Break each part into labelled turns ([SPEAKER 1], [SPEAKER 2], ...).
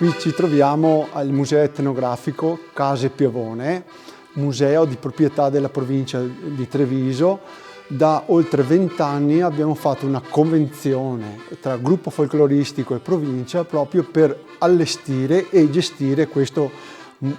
[SPEAKER 1] qui ci troviamo al Museo Etnografico Case Piavone, museo di proprietà della provincia di Treviso. Da oltre 20 anni abbiamo fatto una convenzione tra gruppo folcloristico e provincia proprio per allestire e gestire questo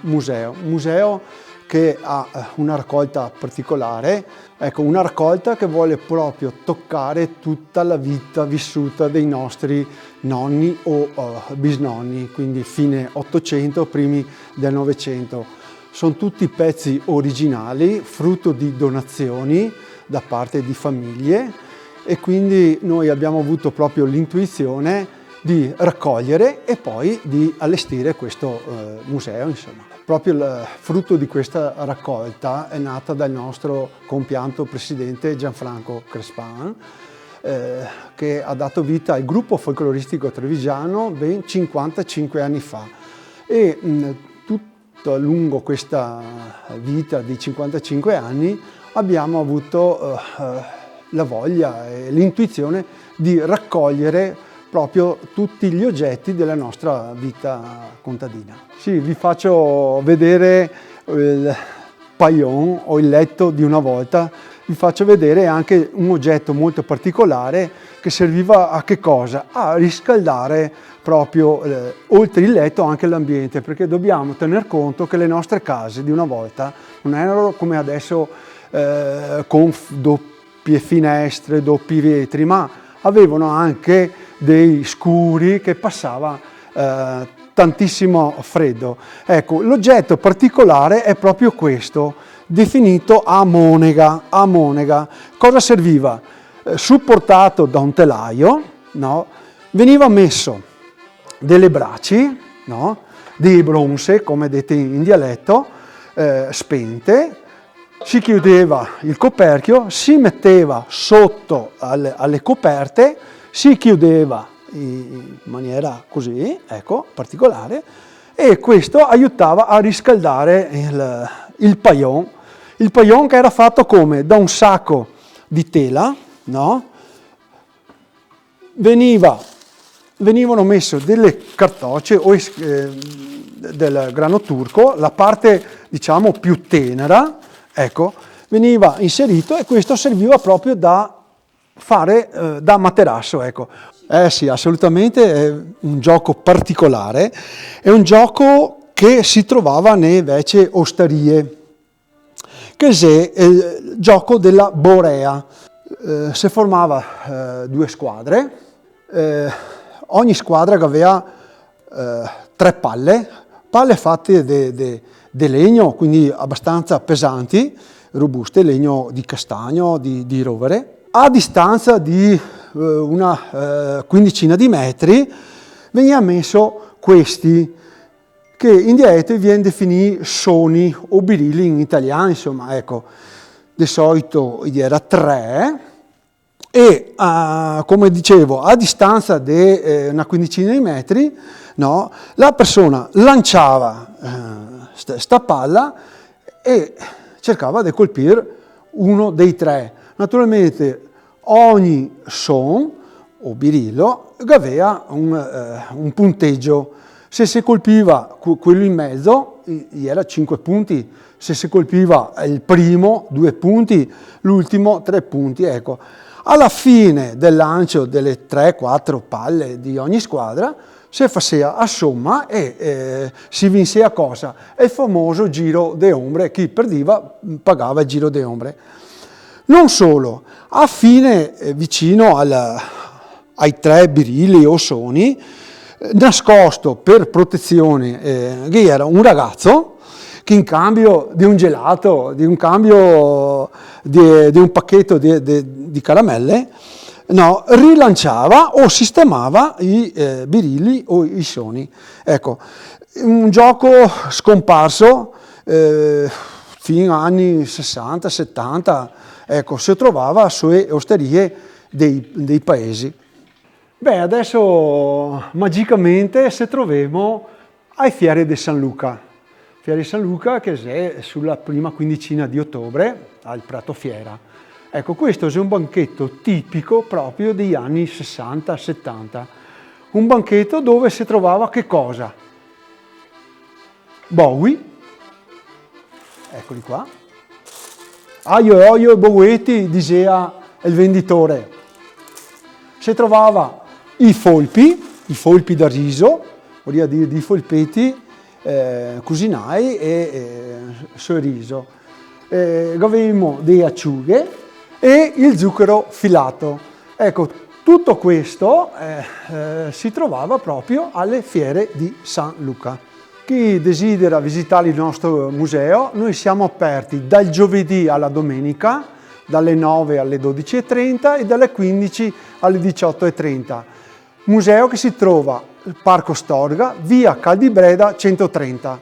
[SPEAKER 1] museo. Un museo che ha una raccolta particolare, ecco, una raccolta che vuole proprio toccare tutta la vita vissuta dei nostri nonni o bisnonni, quindi fine 800, primi del 900. Sono tutti pezzi originali, frutto di donazioni da parte di famiglie, e quindi noi abbiamo avuto proprio l'intuizione di raccogliere e poi di allestire questo museo, insomma. Proprio il frutto di questa raccolta è nata dal nostro compianto presidente Gianfranco Crespin, che ha dato vita al gruppo folcloristico trevigiano ben 55 anni fa. E tutto lungo questa vita di 55 anni abbiamo avuto la voglia e l'intuizione di raccogliere proprio tutti gli oggetti della nostra vita contadina. Sì, vi faccio vedere il paillon o il letto di una volta, vi faccio vedere anche un oggetto molto particolare che serviva a che cosa? A riscaldare proprio oltre il letto anche l'ambiente, perché dobbiamo tener conto che le nostre case di una volta non erano come adesso con doppie finestre, doppi vetri, ma avevano anche dei scuri che passava tantissimo freddo. Ecco, l'oggetto particolare è proprio questo, definito a monega. A monega. Cosa serviva? Supportato da un telaio, no? Veniva messo delle braci, no? Di bronze, come dette in dialetto, spente. Si chiudeva il coperchio, si metteva sotto alle coperte, si chiudeva in maniera così, ecco, particolare, e questo aiutava a riscaldare il paillon. Il paillon che era fatto come? Da un sacco di tela, no? Venivano messe delle cartocce o del grano turco, la parte diciamo più tenera, ecco, veniva inserito, e questo serviva proprio da fare da materasso, ecco. Sì, assolutamente è un gioco particolare, è un gioco che si trovava nelle vecchie osterie, che è il gioco della borea. Si formava due squadre, ogni squadra aveva 3 palle fatte di legno, quindi abbastanza pesanti, robuste, legno di castagno, di rovere. A distanza di una quindicina di metri veniva messo questi, che in dialetto viene definiti soni o birilli in italiano, insomma, ecco, di solito era 3, e come dicevo, a distanza di una quindicina di metri, no, la persona lanciava sta palla e cercava di colpire uno dei 3. Naturalmente ogni son o birillo aveva un punteggio. Se si colpiva quello in mezzo, era 5 punti, se si colpiva il primo 2 punti, l'ultimo 3 punti. Ecco. Alla fine del lancio delle 3-4 palle di ogni squadra si faceva a somma e si vinceva cosa? È il famoso giro de ombre, chi perdiva pagava il giro de ombre. Non solo, a fine vicino ai 3 birilli o soni, nascosto per protezione, che era un ragazzo che in cambio di un gelato, di un cambio di un pacchetto di caramelle, no, rilanciava o sistemava i birilli o i soni. Ecco, un gioco scomparso fino agli anni 60-70, ecco, si trovava sulle osterie dei paesi. Beh, adesso magicamente ci troviamo ai Fiere di San Luca. Fiere di San Luca che è sulla prima quindicina di ottobre al Prato Fiera. Ecco, questo è un banchetto tipico proprio degli anni 60-70. Un banchetto dove si trovava che cosa? Bowie, eccoli qua. Aio e Bowetti, diceva il venditore. Si trovava i folpi da riso, vorrei dire di folpetti cucinai e sorriso. Avevamo delle acciughe e il zucchero filato. Ecco, tutto questo si trovava proprio alle fiere di San Luca. Chi desidera visitare il nostro museo, noi siamo aperti dal giovedì alla domenica, dalle 9 alle 12:30 e dalle 15 alle 18:30. Museo che si trova al Parco Storga, via Caldibreda 130.